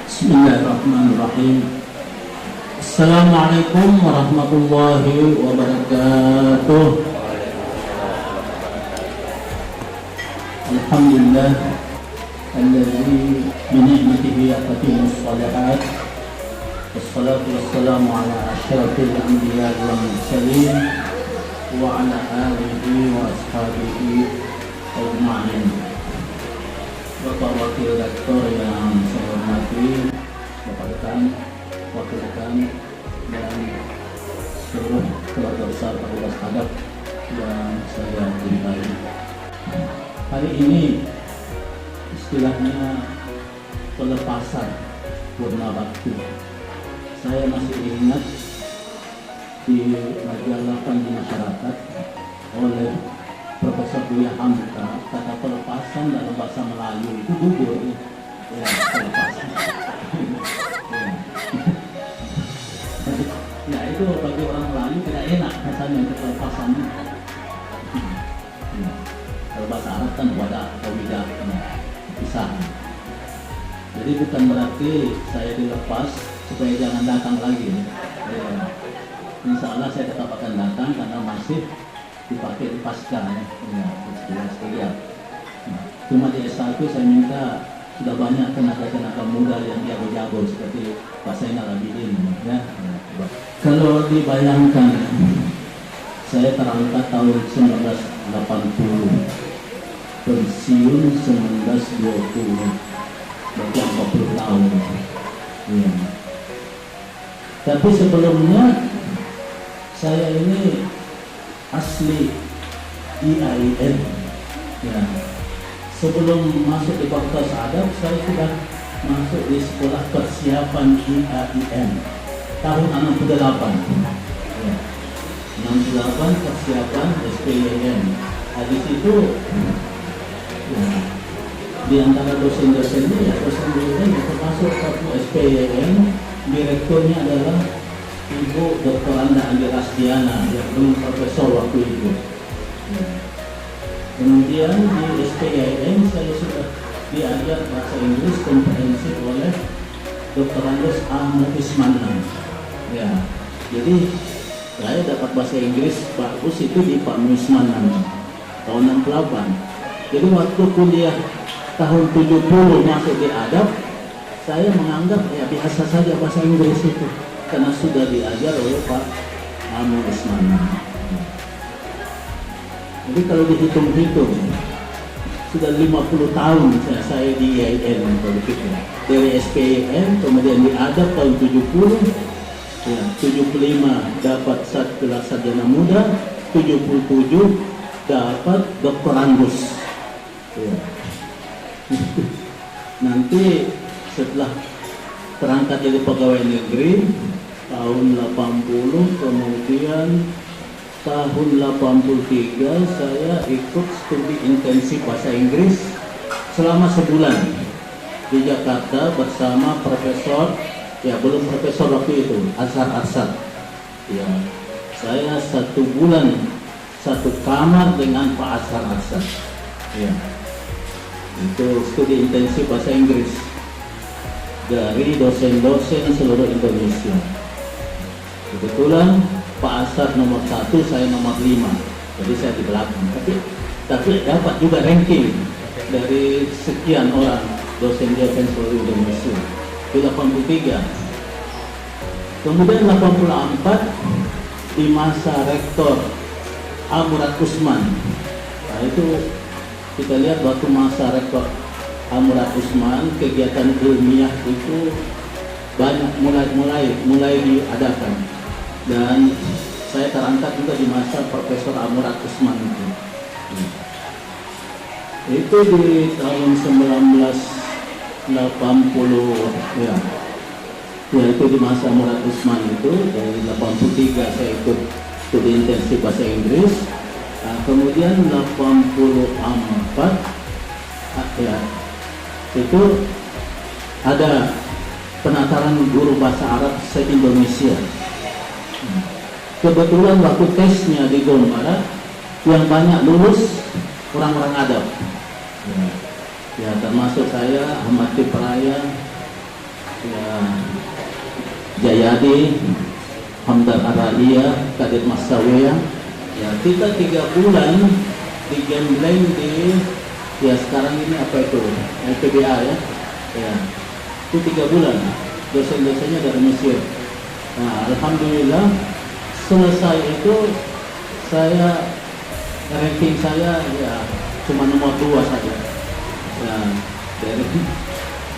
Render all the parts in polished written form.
Bismillahirrahmanirrahim. Assalamualaikum warahmatullahi wabarakatuh. Alhamdulillah alladzi bi ni'matihi tatimmus shalihat. Wassalatu wassalamu ala asyrafil anbiya'i wal mursalin wa ala alihi wa ashabihi ajma'in. Bapak Wakil Rektor yang saya hormati, Bapak Dekan, Wakil Dekan, dan seluruh keluarga besar Fakultas Adab yang saya cintai. Hari ini istilahnya pelepasan purna bakti. Saya masih ingat di majalah Panji Masyarakat oleh Profesor Buya Hamka, kata pelepasan dalam bahasa Melayu itu gugur. Ya, pelepasan. Ya, itu bagi orang Melayu tidak enak rasanya untuk pelepasan. Kalau bahasa Arab kan wadah atau widah, pisah. Jadi bukan berarti saya dilepas supaya jangan datang lagi. Ya. Insya Allah saya tetap akan datang karena masih dipakai di pasca ya. Cuma di S1 saya minta sudah banyak tenaga-tenaga muda yang jago-jago seperti Pak Zainal Abidin ya. Kalau dibayangkan saya terangkat tahun 1980, pensiun 1920, berarti 40 tahun ya. Tapi sebelumnya saya ini asli IAIN ya. Sebelum masuk di Fakultas Adab saya sudah masuk di sekolah persiapan IAIN tahun 68 ya. 68 persiapan SPIN. Di situ ya, di antara dosen-dosennya ya dosen-dosen yang termasuk satu SPIN, direkturnya adalah Ibu Dr. Anda Andi Rasdiana yang belum profesor waktu itu. Kemudian di SPIN saya sudah diajar bahasa Inggris komprehensif oleh Dr. Andes A. Muismanan. Ya, jadi saya dapat bahasa Inggris bagus itu di Pak Muismanan tahun 68. Jadi waktu kuliah tahun 70 masuk di Adab, saya menganggap ya biasa saja bahasa Inggris itu, karena sudah diajar oleh Pak Amir Isman. Jadi kalau dihitung-hitung sudah 50 tahun saya di IAIN dari SPIN, kemudian di Adab tahun 70 ya, 75 dapat gelar sarjana muda, 77 dapat doktorandus ya. Nanti setelah terangkat jadi pegawai negeri tahun 80, kemudian tahun 83 saya ikut studi intensif bahasa Inggris selama sebulan di Jakarta bersama profesor, ya belum profesor waktu itu, Azhar Arsad ya. Saya 1 bulan 1 kamar dengan Pak Azhar Arsad ya. Itu studi intensif bahasa Inggris dari dosen-dosen seluruh Indonesia. Kebetulan Pak Asad nomor 1, saya nomor 5, jadi saya di belakang. Tapi dapat juga ranking dari sekian orang dosen-dosen seluruh Indonesia. Di 83. Kemudian 84 di masa Rektor Murad Usman. Nah itu kita lihat waktu masa Rektor Murad Usman, kegiatan ilmiah itu banyak mulai diadakan, dan saya terangkat juga di masa Profesor Murad Usman itu. Itu di tahun 1980 ya. Ya itu di masa Murad Usman itu dari 83 saya ikut studi intensif bahasa Inggris. Nah, kemudian 84 ya itu ada penataran guru bahasa Arab se-Indonesia. Kebetulan waktu tesnya di Jawa Barat yang banyak lulus orang-orang Adab. Ya, termasuk saya, Ahmad Tipraya, ya, Jayadi, Hamdan Araya, Kadir Masawiyah. Ya, kita 3 bulan di gambling di, ya sekarang ini apa itu, LPBA ya. Ya, itu 3 bulan. Dosen-dosennya dari Mesir. Nah, alhamdulillah selesai itu saya ranking saya ya cuma nomor 2 saja. Ya,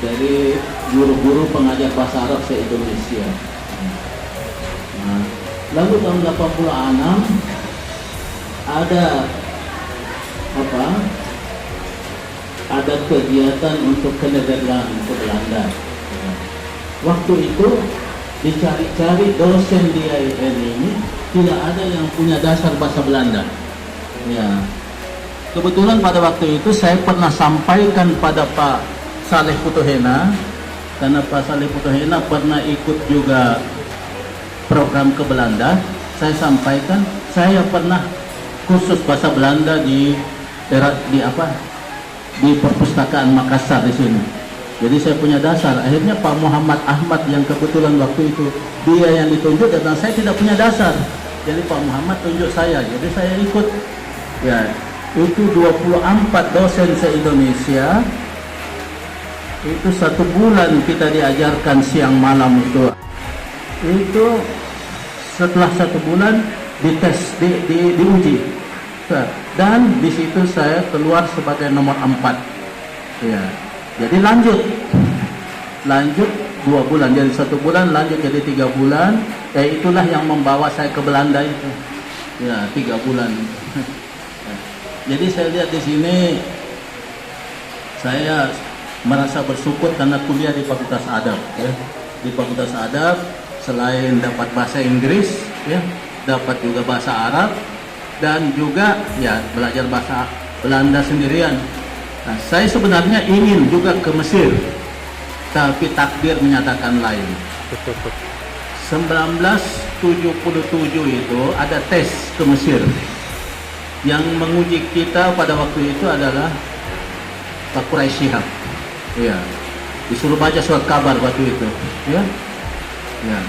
dari guru-guru pengajar bahasa Arab se-Indonesia. Nah, lalu tahun 86 ada apa? Ada kegiatan untuk ke Nederland, ke Belanda. Ya. Waktu itu dicari-cari dosen di IAIN ini tidak ada yang punya dasar bahasa Belanda. Ya. Kebetulan pada waktu itu saya pernah sampaikan pada Pak Saleh Putuhena, karena Pak Saleh Putuhena pernah ikut juga program ke Belanda. Saya sampaikan saya pernah kursus bahasa Belanda di perpustakaan Makassar di sini. Jadi saya punya dasar. Akhirnya Pak Muhammad Ahmad yang kebetulan waktu itu dia yang ditunjuk, dan saya tidak punya dasar. Jadi Pak Muhammad tunjuk saya. Jadi saya ikut. Ya, itu 24 dosen se-Indonesia. Itu 1 bulan kita diajarkan siang malam itu. Itu setelah 1 bulan dites, diuji. Dan di situ saya keluar sebagai nomor 4. Ya. Jadi lanjut 2 bulan, jadi 1 bulan lanjut jadi 3 bulan. Ya, itulah yang membawa saya ke Belanda itu. Ya, 3 bulan. Jadi saya lihat di sini, saya merasa bersyukur karena kuliah di Fakultas Adab. Ya. Di Fakultas Adab selain dapat bahasa Inggris, ya, dapat juga bahasa Arab, dan juga ya belajar bahasa Belanda sendirian. Nah, saya sebenarnya ingin juga ke Mesir, tapi takdir menyatakan lain. 1977 itu ada tes ke Mesir. Yang menguji kita pada waktu itu adalah Pak Quraisy Shihab. Ya, disuruh baca surat kabar waktu itu. Ya, ya.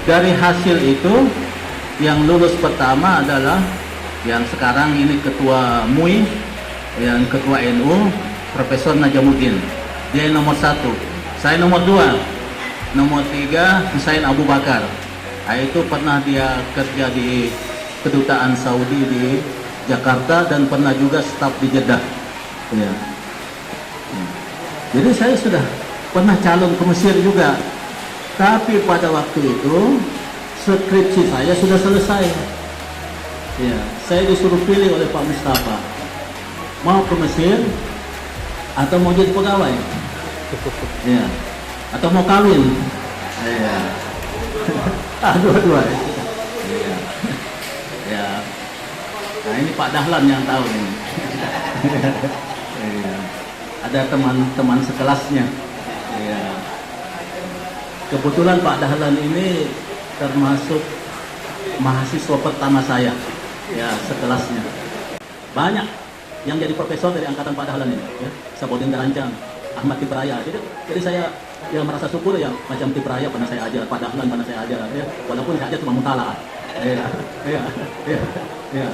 Dari hasil itu, yang lulus pertama adalah yang sekarang ini ketua MUI, yang ketua NU, Profesor Najamuddin. Dia nomor 1, saya nomor 2, nomor 3 Husain Abu Bakar. Nah, itu pernah dia kerja di kedutaan Saudi di Jakarta dan pernah juga staf di Jeddah. Ya. Ya. Jadi saya sudah pernah calon ke Mesir juga, tapi pada waktu itu skripsi saya sudah selesai. Ya, saya disuruh pilih oleh Pak Mustafa, mau ke Mesir atau mau jadi pegawai, ya, atau mau kawin. Ya. Dua-dua. Ya. Ya. Nah, ini Pak Dahlan yang tahu ini. Ya. Ada teman-teman sekelasnya. Ya. Kebetulan Pak Dahlan ini termasuk mahasiswa pertama saya, ya, sekelasnya. Banyak yang jadi profesor dari angkatan Pak Dahlan ini, ya. Sabodin Garanjang, Ahmad Tibraya. Jadi saya yang merasa syukur ya, macam Tibraya pernah saya ajar, Pak Dahlan pernah saya ajar, ya. Walaupun saya ajar cuma mutalaah. Ya, ya, ya, ya.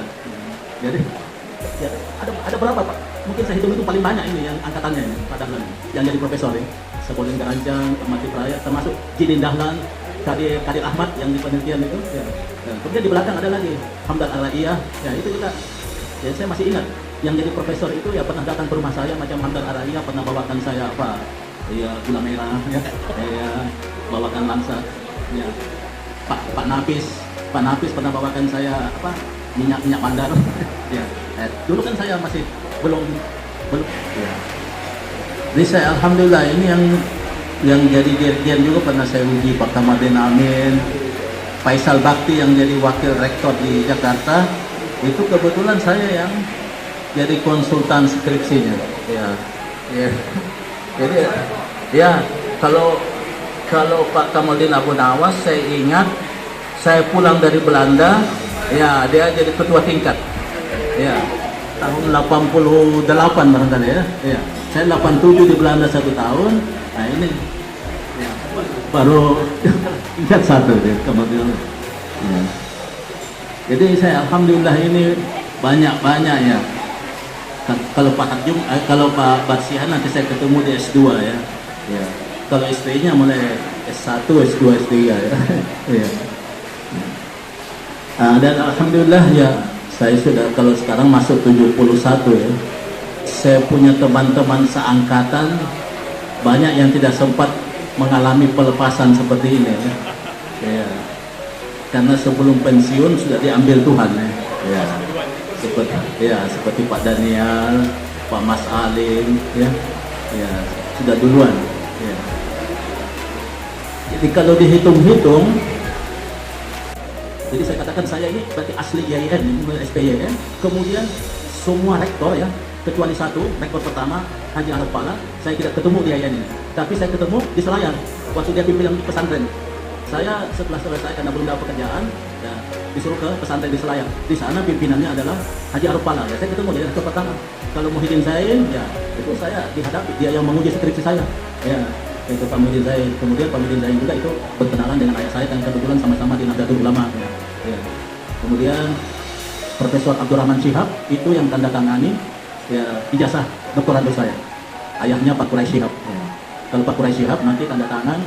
Jadi ya, ada berapa Pak? Mungkin saya hitung itu paling banyak ini yang angkatannya ini, Pak Dahlan yang jadi profesor ya. Sabodin Garanjang, Ahmad Tibraya, termasuk Jidin Dahlan, Kadir Ahmad yang di penelitian itu. Ya. Nah, kemudian di belakang ada lagi Hamdan Araya. Ya, itu kita. Ya, saya masih ingat yang jadi profesor itu ya pernah datang ke rumah saya, macam Hamdan Araya pernah bawakan saya apa? Ya, gula merah, ya, bawakan langsa. Ya. Pak Nafis pernah bawakan saya apa? Minyak bandar. Ya. Dulu kan saya masih belum. Ya. Jadi saya alhamdulillah ini yang jadi dirjen juga pernah saya uji, Pak Kamadin Amin, Faisal Bakti yang jadi wakil rektor di Jakarta. Itu kebetulan saya yang jadi konsultan skripsinya. Ya. Ya. Jadi ya kalau Pak Kamadin Abu Nawas, saya ingat saya pulang dari Belanda, ya dia jadi ketua tingkat. Ya. Tahun 88 barangkali ya. Ya. Saya 87 di Belanda 1 tahun. Nah ini ya, baru ingat satu deh kemudian. Ya. Jadi saya alhamdulillah ini banyak ya. Kalau Pak Harjum, kalau Pak Barsihan nanti saya ketemu di S2 ya. Ya. Kalau S3-nya mulai S1, S2, S3 ya. Ya. Dan alhamdulillah ya saya sudah kalau sekarang masuk 71 ya. Saya punya teman-teman seangkatan banyak yang tidak sempat mengalami pelepasan seperti ini ya. Ya. Karena sebelum pensiun sudah diambil Tuhan ya. Ya. Seperti Pak Daniel, Pak Mas Alim ya. Ya, sudah duluan ya. Jadi kalau dihitung-hitung, jadi saya katakan saya ini berarti asli IAIN, SPY ya. Kemudian semua rektor ya, kecuali satu, rektor pertama Haji Arab Pala, saya tidak ketemu di IAIN ini. Tapi saya ketemu di Selayar waktu dia pimpin pesantren. Saya setelah selesai karena belum dapat pekerjaan, ya, disuruh ke pesantren di Selayar. Di sana pimpinannya adalah Haji Arab Pala. Ya, saya ketemu dia rektor pertama. Kalau Muhyiddin Zain, ya itu saya dihadapi, dia yang menguji skripsi saya. Ya, itu Pak Muhyiddin Zain. Kemudian Pak Muhyiddin Zain juga itu berkenalan dengan ayah saya dan kebetulan sama-sama di Nahdlatul Ulama. Ya. Kemudian Profesor Abdurrahman Syihab itu yang tanda tangani ya ijazah doktoral saya. Ayahnya Pak Quraisy Syihab. Ya. Kalau Pak Quraisy Syihab nanti tanda tangan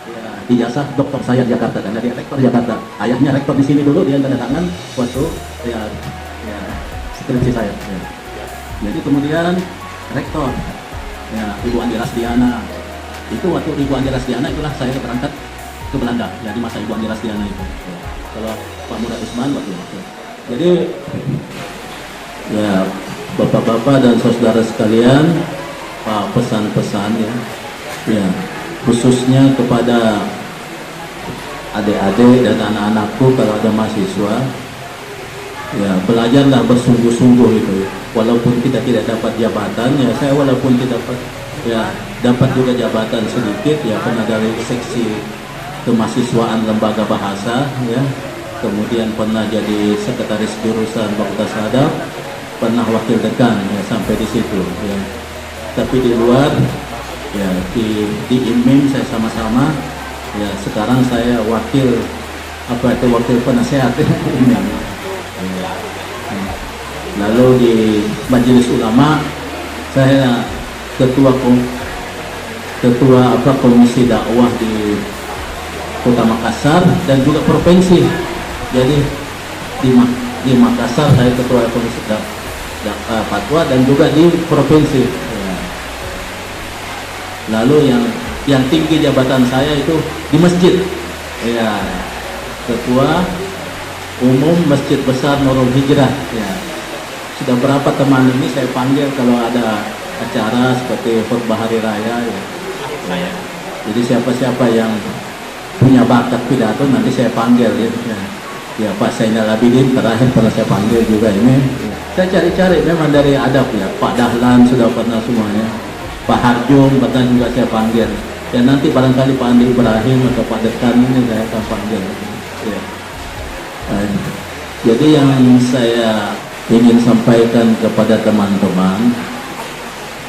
ya, ijazah doktor saya di Jakarta karena dia rektor Jakarta. Ayahnya rektor di sini dulu, dia tanda tangan waktu ya skripsi saya. Ya. Jadi kemudian rektor ya Ibu Andi Rasdiana. Itu waktu Ibu Andi Rasdiana itulah saya berangkat ke Belanda. Jadi masa Ibu Andi Rasdiana itu. Ya. Kalau Pak Murad Usman waktu itu. Jadi ya bapak-bapak dan saudara sekalian, Pak pesan-pesan ya khususnya kepada adik-adik dan anak-anakku kalau ada mahasiswa ya belajarlah bersungguh-sungguh itu walaupun kita tidak dapat jabatan ya saya walaupun tidak dapat juga jabatan sedikit ya pernah dari seksi kemahasiswaan lembaga bahasa ya kemudian pernah jadi sekretaris jurusan Fakultas Adab pernah wakil dekan ya sampai di situ ya tapi di luar ya di IMIM saya sama-sama ya sekarang saya wakil penasehat ya. Lalu di Majelis Ulama saya ketua komisi dakwah di Kota Makassar dan juga provinsi. Jadi di Makassar saya ketua komisi fatwa dan juga di provinsi. Ya. Lalu yang tinggi jabatan saya itu di masjid. Ya, ketua umum Masjid Besar Nurul Hijrah. Ya. Sudah berapa teman ini saya panggil kalau ada acara seperti khutbah hari raya ya. Jadi siapa-siapa yang punya bakat pidato nanti saya panggil ya. Ya Pak Zainal Abidin terakhir pernah saya panggil juga ini. Saya cari-cari memang dari adab ya. Pak Dahlan sudah pernah semuanya. Pak Harjum pernah juga saya panggil. Dan nanti barangkali Pak Andi Ibrahim atau Pak Dekan ini saya akan panggil. Ya. Jadi yang saya ingin sampaikan kepada teman-teman,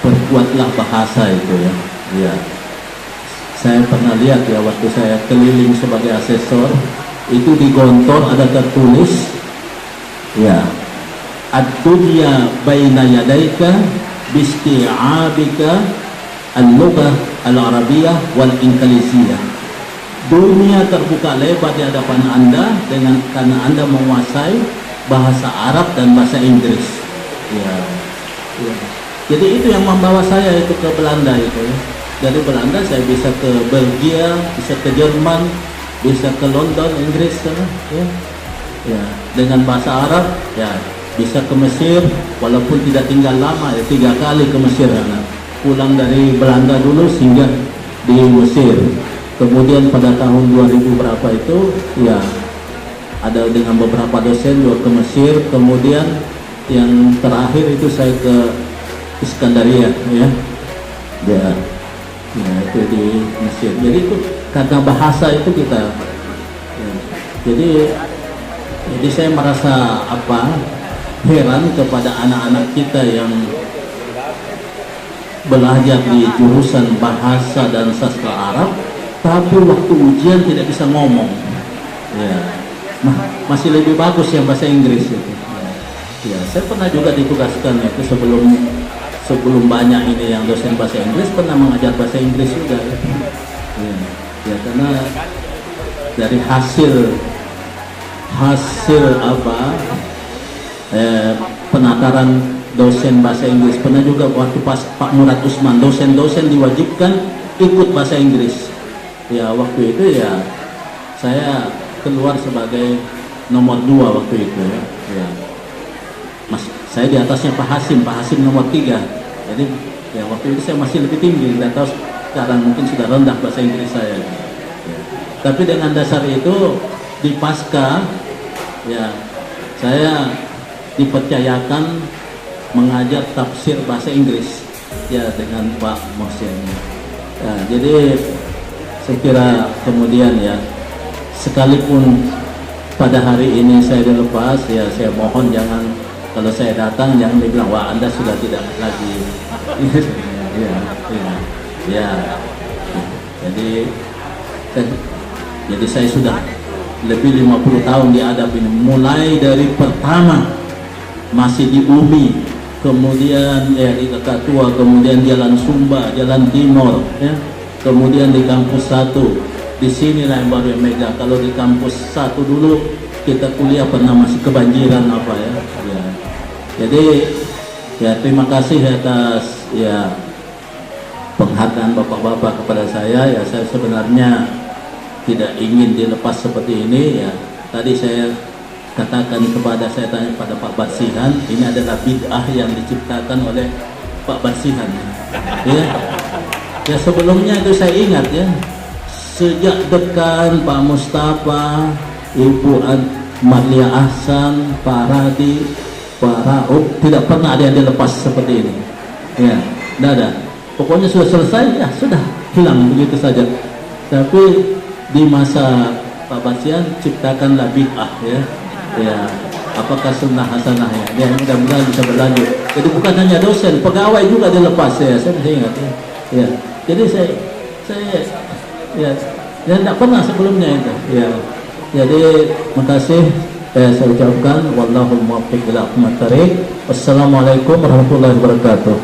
perkuatlah bahasa itu ya. Ya. Saya pernah lihat ya waktu saya keliling sebagai asesor itu di gontor ada tertulis ya ad-dunya baina yadaika bisti'abika al-lughah al-arabiyyah wal indonesiyah. Dunia terbuka lebar di hadapan Anda dengan karena Anda menguasai bahasa Arab dan bahasa Inggris. Ya. Ya. Jadi itu yang membawa saya itu ke Belanda itu. Dari Belanda saya bisa ke Belgia, bisa ke Jerman, bisa ke London, Inggris sana, ya. Ya, dengan bahasa Arab, ya, bisa ke Mesir, walaupun tidak tinggal lama, ya 3 kali ke Mesir, ya. Pulang dari Belanda dulu singgah di Mesir. Kemudian pada tahun 2000 berapa itu, ya, ada dengan beberapa dosen juga ke Mesir. Kemudian yang terakhir itu saya ke Iskandaria, ya. Ya, itu di Mesir. Jadi itu karena bahasa itu kita ya, jadi saya merasa heran kepada anak-anak kita yang belajar di jurusan bahasa dan sastra Arab tapi waktu ujian tidak bisa ngomong. Ya, masih lebih bagus yang bahasa Inggris itu. Ya, saya pernah juga ditugaskan itu sebelum banyak ini yang dosen bahasa Inggris, pernah mengajar bahasa Inggris juga. Ya, karena dari hasil apa penataran dosen bahasa Inggris, pernah juga waktu pas Pak Murad Usman, dosen-dosen diwajibkan ikut bahasa Inggris. Ya, waktu itu ya saya keluar sebagai nomor 2 waktu itu ya. Saya di atasnya Pak Hasim nomor 3. Jadi ya waktu itu saya masih lebih tinggi, nggak tahu sekarang mungkin sudah rendah bahasa Inggris saya. Ya. Tapi dengan dasar itu di pasca ya saya dipercayakan mengajar tafsir bahasa Inggris ya dengan Pak Mohsin. Ya, jadi saya kira kemudian ya, sekalipun pada hari ini saya dilepas, ya saya mohon jangan, kalau saya datang jangan dibilang wah Anda sudah tidak lagi. ya. Jadi saya sudah lebih 50 tahun di adab ini, mulai dari pertama masih di Umi, kemudian ya di Kakatua, kemudian Jalan Sumba, Jalan Timur, ya, kemudian di kampus 1. Di sinilah yang baru yang mega. Kalau di kampus 1 dulu kita kuliah pernah masih kebanjiran apa ya. Jadi ya terima kasih atas ya penghargaan bapak-bapak kepada saya. Ya saya sebenarnya tidak ingin dilepas seperti ini ya. Tadi saya katakan saya tanya pada Pak Barsihan, ini adalah bid'ah yang diciptakan oleh Pak Barsihan. Ya sebelumnya itu saya ingat ya, sejak dekan Pak Mustafa, Ibu Marlia Ahsan, Pak Radi, Pak Raub, tidak pernah ada yang dilepas seperti ini. Ya, tidak ada. Pokoknya sudah selesai, ya sudah hilang begitu saja. Tapi di masa Pak Barsihan ciptakanlah bid'ah ya. Ya, apakah sunnah hasanah ya? Mudah-mudahan bisa berlanjut. Jadi bukan hanya dosen, pegawai juga dilepas ya. Saya masih ingat ya. Ya. Jadi saya ya tidak pernah sebelumnya itu. Ya. Jadi makasih saya ucapkan wallahul muwaffiq ila aqwamit thariq. Wassalamualaikum warahmatullahi wabarakatuh.